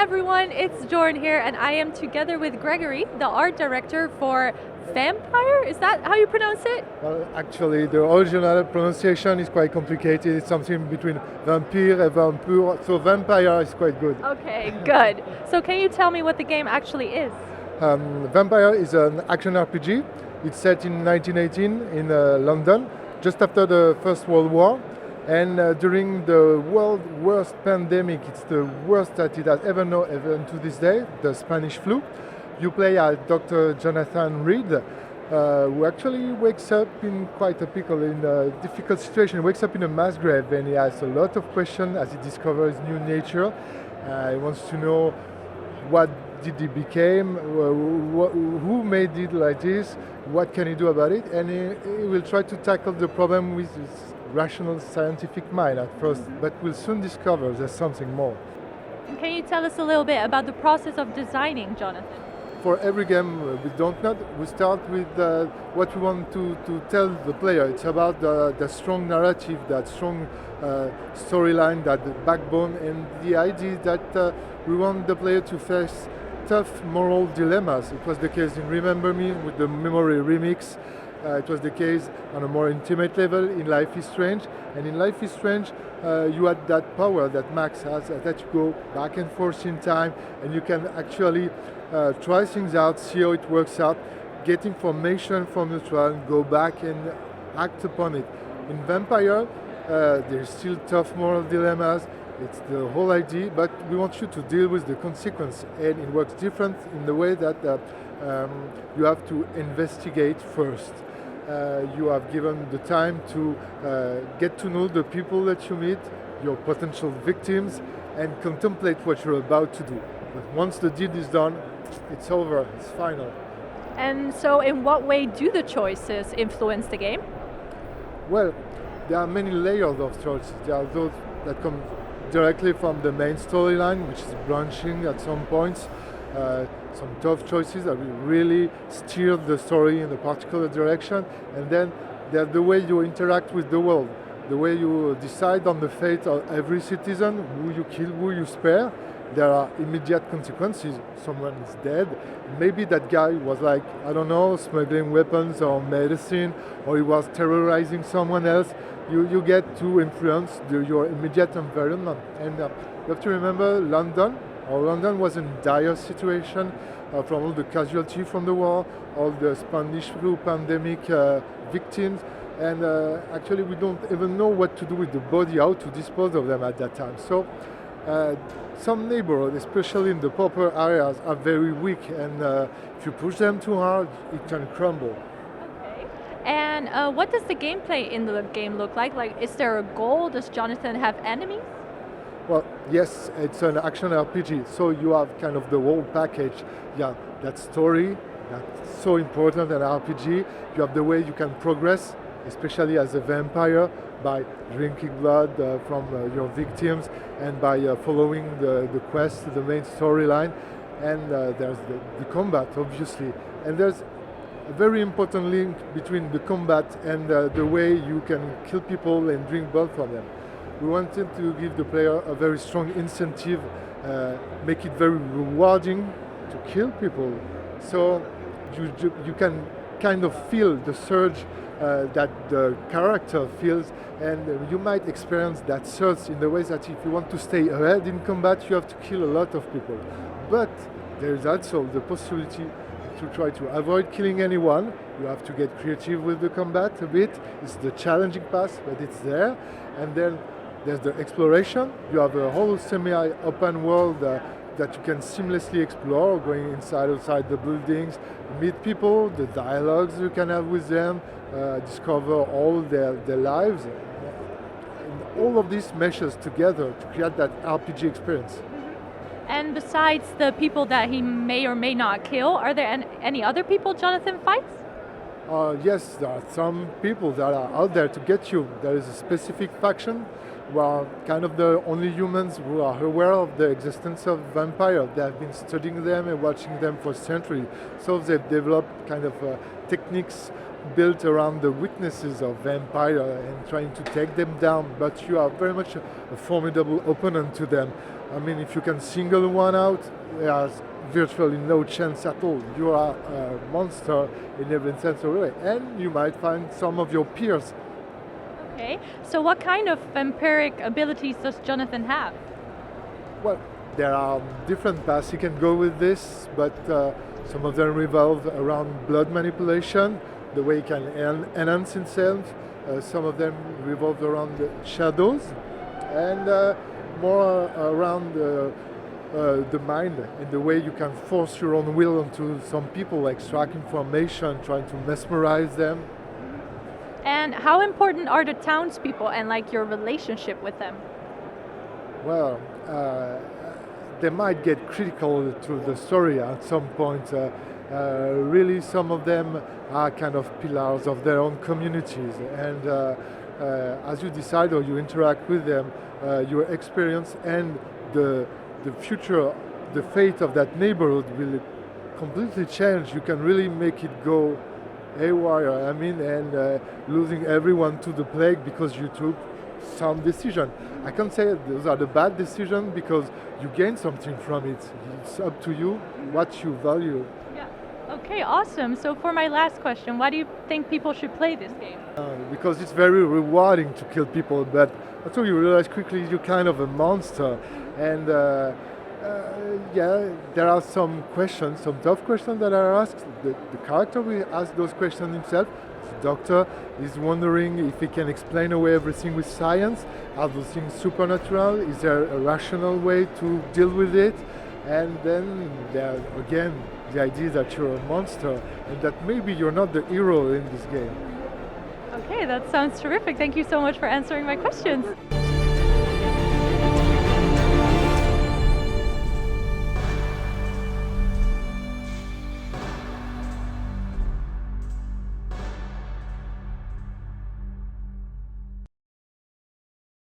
everyone, it's Jordan here, and I am together with Grégory, the art director for Vampyr. Is that how you pronounce it? Well, actually, the original pronunciation is quite complicated. It's something between Vampyr and Vampyr, so Vampyr is quite good. Okay, good. So can you tell me what the game actually is? Vampyr is an action RPG. It's set in 1918 in London, just after the First World War. And during the world's worst pandemic, it's the worst that it has ever known, even to this day, the Spanish flu. You play as Dr. Jonathan Reed, who actually wakes up in quite a pickle, in a difficult situation. He wakes up in a mass grave and he has a lot of questions as he discovers new nature. He wants to know what did he become, who made it like this, what can he do about it, and he will try to tackle the problem with his rational scientific mind at first, but we'll soon discover there's something more. Can you tell us a little bit about the process of designing, Jonathan? For every game with Dontnod, we start with what we want to tell the player. It's about the strong narrative, that strong storyline, that backbone, and the idea that we want the player to face tough moral dilemmas. It was the case in Remember Me with the Memory remix. It was the case on a more intimate level in Life is Strange. And in Life is Strange, you had that power that Max has, that you go back and forth in time, and you can actually try things out, see how it works out, get information from the trial, go back and act upon it. In Vampyr, there's still tough moral dilemmas. It's the whole idea, but we want you to deal with the consequence, and it works different in the way that you have to investigate first. You have given the time to get to know the people that you meet, your potential victims, and contemplate what you're about to do. But once the deed is done, it's over, it's final. And so in what way do the choices influence the game? Well, there are many layers of choices. There are those that come directly from the main storyline, which is branching at some points. Some tough choices that will really steer the story in a particular direction. And then there's the way you interact with the world, the way you decide on the fate of every citizen, who you kill, who you spare. There are immediate consequences. Someone is dead. Maybe that guy was like, I don't know, smuggling weapons or medicine, or he was terrorizing someone else. You get to influence your immediate environment. And you have to remember London was in a dire situation from all the casualties from the war, all the Spanish flu pandemic victims, and actually we don't even know what to do with the body, how to dispose of them at that time. So some neighborhoods, especially in the poorer areas, are very weak, and if you push them too hard, it can crumble. Okay. And what does the gameplay in the game look like? Like, is there a goal? Does Jonathan have enemies? Well, yes, it's an action RPG, so you have kind of the whole package. Yeah, that story, that's so important in RPG. You have the way you can progress, especially as a vampire, by drinking blood from your victims and by following the quest, the main storyline. And there's the combat, obviously. And there's a very important link between the combat and the way you can kill people and drink blood from them. We wanted to give the player a very strong incentive, make it very rewarding to kill people. So you can kind of feel the surge that the character feels, and you might experience that surge in the way that if you want to stay ahead in combat, you have to kill a lot of people. But there's also the possibility to try to avoid killing anyone. You have to get creative with the combat a bit. It's the challenging path, but it's there. And then there's the exploration. You have a whole semi-open world that you can seamlessly explore, going inside, outside the buildings, meet people, the dialogues you can have with them, discover all their lives. And all of this meshes together to create that RPG experience. And besides the people that he may or may not kill, are there any other people Jonathan fights? Yes, there are some people that are out there to get you. There is a specific faction who are kind of the only humans who are aware of the existence of vampires. They have been studying them and watching them for centuries. So they've developed kind of techniques built around the weaknesses of vampire and trying to take them down, but you are very much a formidable opponent to them. I mean, if you can single one out, there's virtually no chance at all. You are a monster in every sense of the way, and you might find some of your peers. Okay, so what kind of vampiric abilities does Jonathan have? Well, there are different paths you can go with this, but some of them revolve around blood manipulation, the way he can enhance himself. Some of them revolve around the shadows, and more around the mind and the way you can force your own will onto some people, extract information, trying to mesmerize them. And how important are the townspeople and like your relationship with them? Well, they might get critical to the story at some point. Really, some of them are kind of pillars of their own communities, and as you decide or you interact with them, your experience and the future, the fate of that neighborhood will completely change. You can really make it go haywire, I mean, and losing everyone to the plague because you took some decision. I can't say those are the bad decisions because you gain something from it. It's up to you what you value. Yeah. Okay, awesome. So for my last question, why do you think people should play this game? Because it's very rewarding to kill people, but until you realize quickly you're kind of a monster. And yeah, there are some questions, some tough questions that are asked. The character will ask those questions himself. The doctor is wondering if he can explain away everything with science. Are those things supernatural? Is there a rational way to deal with it? And then there again, the idea that you're a monster and that maybe you're not the hero in this game. Okay, that sounds terrific. Thank you so much for answering my questions.